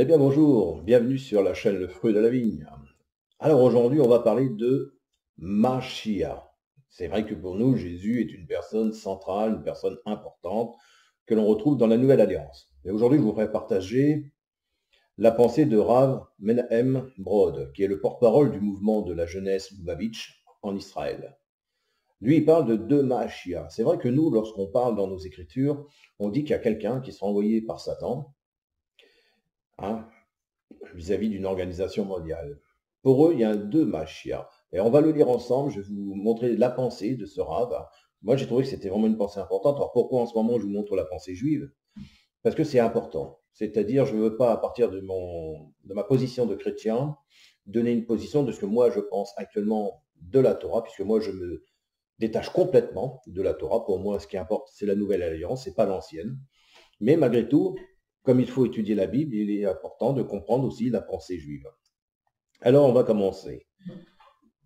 Eh bien bonjour, bienvenue sur la chaîne Le Fruit de la Vigne. Alors aujourd'hui on va parler de Mashiach. C'est vrai que pour nous Jésus est une personne centrale, une personne importante que l'on retrouve dans la Nouvelle Alliance. Et aujourd'hui je voudrais partager la pensée de Rav Menahem Brod, qui est le porte-parole du mouvement de la jeunesse Lubavitch en Israël. Lui il parle de deux Mashiach. C'est vrai que nous lorsqu'on parle dans nos écritures, on dit qu'il y a quelqu'un qui sera envoyé par Satan, hein, vis-à-vis d'une organisation mondiale. Pour eux, il y a deux Mashiach. Et on va le lire ensemble, je vais vous montrer la pensée de ce Rav. Moi, j'ai trouvé que c'était vraiment une pensée importante. Alors pourquoi en ce moment je vous montre la pensée juive? Parce que c'est important. C'est-à-dire, je ne veux pas, à partir de ma position de chrétien, donner une position de ce que moi je pense actuellement de la Torah, puisque moi je me détache complètement de la Torah. Pour moi, ce qui importe, c'est la nouvelle alliance, c'est pas l'ancienne. Mais malgré tout, comme il faut étudier la Bible, il est important de comprendre aussi la pensée juive. Alors, on va commencer.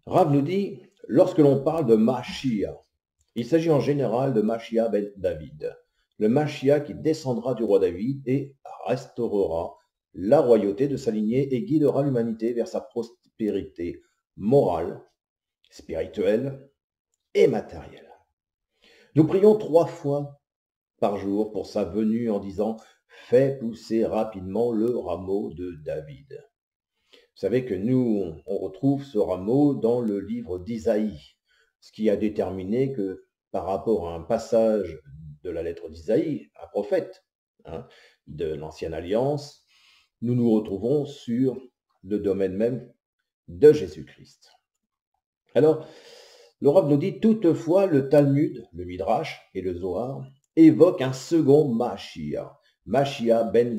Rav nous dit, lorsque l'on parle de Mashiach, il s'agit en général de Mashiach ben David, le Mashiach qui descendra du roi David et restaurera la royauté de sa lignée et guidera l'humanité vers sa prospérité morale, spirituelle et matérielle. Nous prions 3 fois par jour pour sa venue en disant « Fais pousser rapidement le rameau de David ». Vous savez que nous, on retrouve ce rameau dans le livre d'Isaïe, ce qui a déterminé que par rapport à un passage de la lettre d'Isaïe, un prophète hein, de l'Ancienne Alliance, nous nous retrouvons sur le domaine même de Jésus-Christ. Alors, le Rav nous dit, toutefois, le Talmud, le Midrash et le Zohar évoquent un second Mashiach, Mashiach ben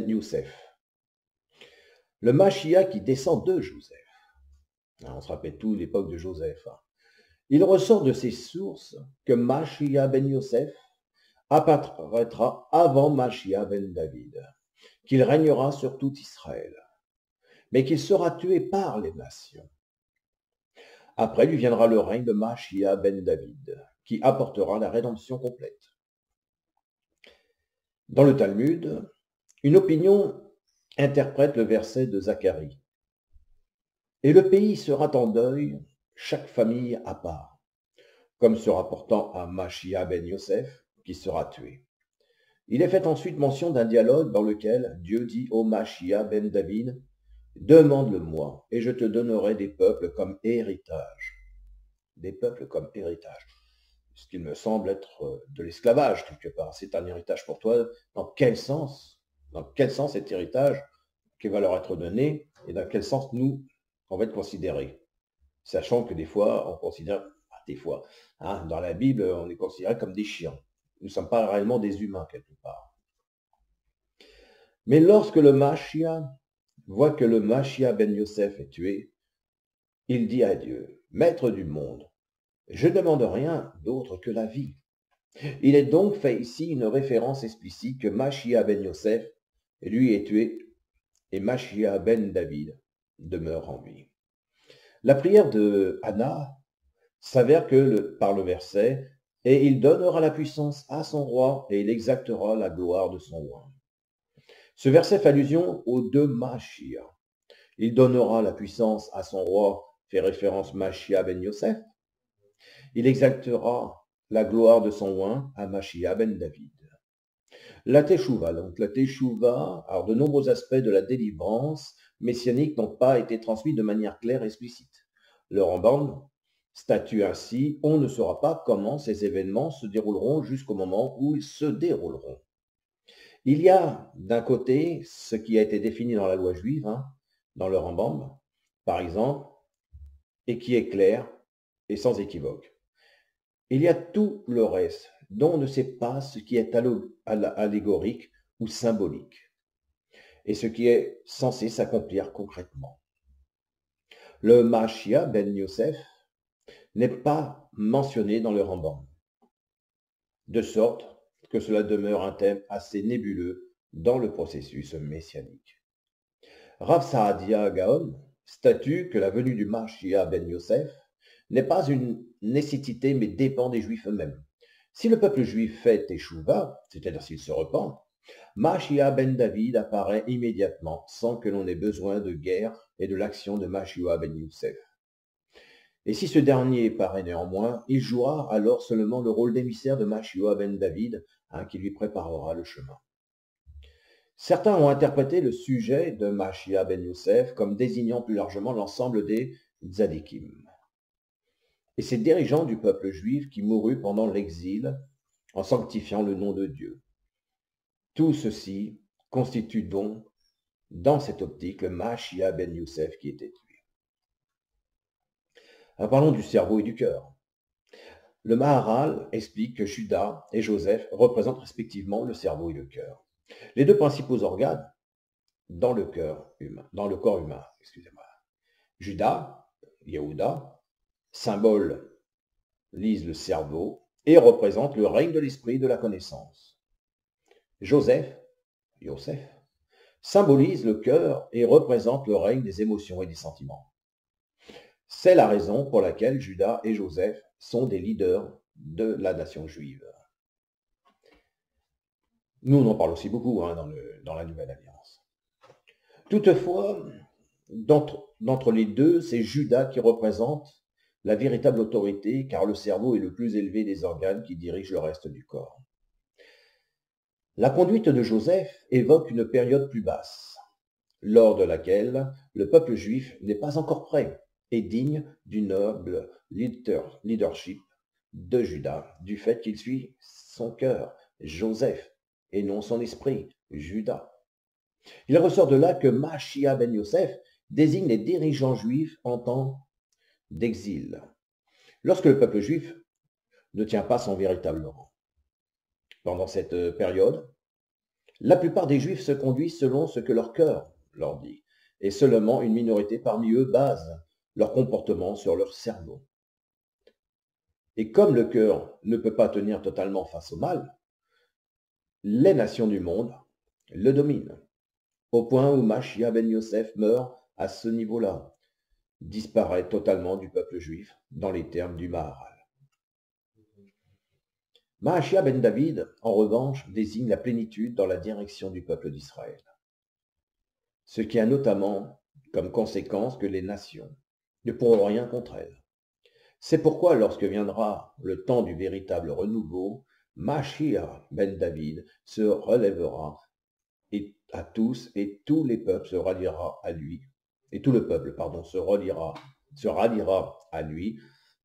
Youssef. Le Mashiach qui descend de Joseph. On se rappelle tout l'époque de Joseph. Il ressort de ces sources que Mashiach ben Youssef apparaîtra avant Mashiach ben David, qu'il régnera sur tout Israël, mais qu'il sera tué par les nations. Après lui viendra le règne de Mashiach ben David, qui apportera la rédemption complète. Dans le Talmud, une opinion interprète le verset de Zacharie. Et le pays sera en deuil, chaque famille à part, comme se rapportant à Mashiach ben Youssef, qui sera tué. Il est fait ensuite mention d'un dialogue dans lequel Dieu dit au Mashiach ben David, « Demande-le-moi, et je te donnerai des peuples comme héritage. » Des peuples comme héritage. Ce qu'il me semble être de l'esclavage, quelque part. C'est un héritage pour toi. Dans quel sens? Dans quel sens cet héritage qui va leur être donné, et dans quel sens nous, on va être considérés? Sachant que des fois, on considère, dans la Bible, on est considéré comme des chiens. Nous ne sommes pas réellement des humains, quelque part. Mais lorsque le Mashiach voit que le Mashiach ben Youssef est tué, il dit à Dieu, Maître du monde, je ne demande rien d'autre que la vie. Il est donc fait ici une référence explicite que Mashiach ben Youssef, lui, est tué, et Mashiach ben David demeure en vie. La prière de Anna s'avère que par le verset, et il donnera la puissance à son roi et il exactera la gloire de son roi. Ce verset fait allusion aux deux Mashiach. Il donnera la puissance à son roi, fait référence Mashiach ben Youssef. Il exactera la gloire de son roi à Mashiach ben David. La Teshuvah, alors de nombreux aspects de la délivrance messianique n'ont pas été transmis de manière claire et explicite. Le Rambam statue ainsi, on ne saura pas comment ces événements se dérouleront jusqu'au moment où ils se dérouleront. Il y a d'un côté ce qui a été défini dans la loi juive, dans le Rambam, par exemple, et qui est clair et sans équivoque. Il y a tout le reste, dont on ne sait pas ce qui est allégorique ou symbolique, et ce qui est censé s'accomplir concrètement. Le Mashiach ben Youssef n'est pas mentionné dans le Rambam, de sorte que cela demeure un thème assez nébuleux dans le processus messianique. Rav Saadia Gaon statue que la venue du Mashiach ben Youssef n'est pas une nécessité mais dépend des Juifs eux-mêmes. Si le peuple juif fait Teshuvah, c'est-à-dire s'il se repent, Machia ben David apparaît immédiatement sans que l'on ait besoin de guerre et de l'action de Machia ben Youssef. Et si ce dernier paraît néanmoins, il jouera alors seulement le rôle d'émissaire de Machia ben David, qui lui préparera le chemin. Certains ont interprété le sujet de Machia ben Youssef comme désignant plus largement l'ensemble des tzadikim et ces dirigeants du peuple juif qui mourut pendant l'exil en sanctifiant le nom de Dieu. Tout ceci constitue donc, dans cette optique, le Machia ben Youssef qui était tué. Alors parlons du cerveau et du cœur. Le Maharal explique que Judas et Joseph représentent respectivement le cerveau et le cœur. Les deux principaux organes dans le corps humain, excusez-moi. Judas, Yehuda, symbolise le cerveau et représente le règne de l'esprit de la connaissance. Joseph, Yosef, symbolise le cœur et représente le règne des émotions et des sentiments. C'est la raison pour laquelle Judas et Joseph sont des leaders de la nation juive. Nous, on en parle aussi beaucoup dans la Nouvelle Alliance. Toutefois, d'entre les deux, c'est Judas qui représente la véritable autorité, car le cerveau est le plus élevé des organes qui dirigent le reste du corps. La conduite de Joseph évoque une période plus basse, lors de laquelle le peuple juif n'est pas encore prêt et digne du noble leadership de Judas, du fait qu'il suit son cœur, Joseph, et non son esprit, Judas. Il ressort de là que Machia ben Youssef désigne les dirigeants juifs en temps d'exil, lorsque le peuple juif ne tient pas son véritable rang. Pendant cette période, la plupart des juifs se conduisent selon ce que leur cœur leur dit, et seulement une minorité parmi eux base leur comportement sur leur cerveau. Et comme le cœur ne peut pas tenir totalement face au mal, les nations du monde le dominent, au point où Machia ben Youssef meurt à ce niveau-là, disparaît totalement du peuple juif dans les termes du Maharal. Machia ben David, en revanche, désigne la plénitude dans la direction du peuple d'Israël, ce qui a notamment comme conséquence que les nations ne pourront rien contre elle. C'est pourquoi lorsque viendra le temps du véritable renouveau, Machia ben David se relèvera à tous et tous les peuples se ralliera à lui, et tout le peuple, se ralliera à lui,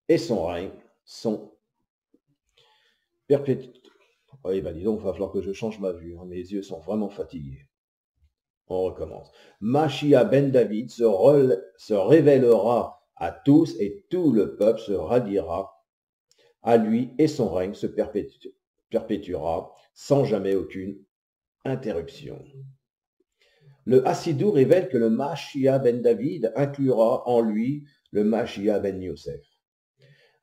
et son règne sont perpétuels. Oui, dis donc, il va falloir que je change ma vue, mes yeux sont vraiment fatigués. On recommence. Machia ben David se révélera à tous et tout le peuple se ralliera à lui et son règne se perpétuera sans jamais aucune interruption. Le Hassidou révèle que le Machia ben David inclura en lui le Machia ben Youssef.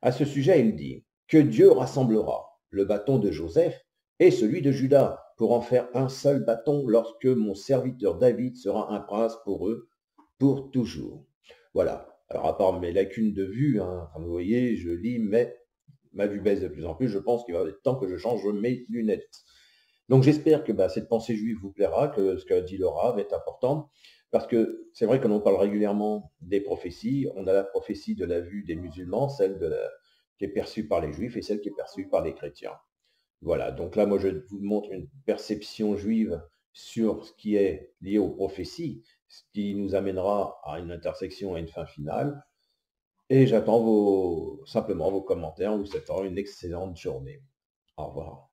À ce sujet, il dit que Dieu rassemblera le bâton de Joseph et celui de Judas pour en faire un seul bâton lorsque mon serviteur David sera un prince pour eux pour toujours. Voilà. Alors, à part mes lacunes de vue, comme vous voyez, je lis, mais ma vue baisse de plus en plus. Je pense qu'il va être temps que je change mes lunettes. Donc, j'espère que cette pensée juive vous plaira, que ce qu'a dit le Rav est important, parce que c'est vrai que l'on parle régulièrement des prophéties. On a la prophétie de la vue des musulmans, celle qui est perçue par les juifs et celle qui est perçue par les chrétiens. Voilà, donc là, moi, je vous montre une perception juive sur ce qui est lié aux prophéties, ce qui nous amènera à une intersection, à une fin finale. Et j'attends simplement vos commentaires. Vous souhaite une excellente journée. Au revoir.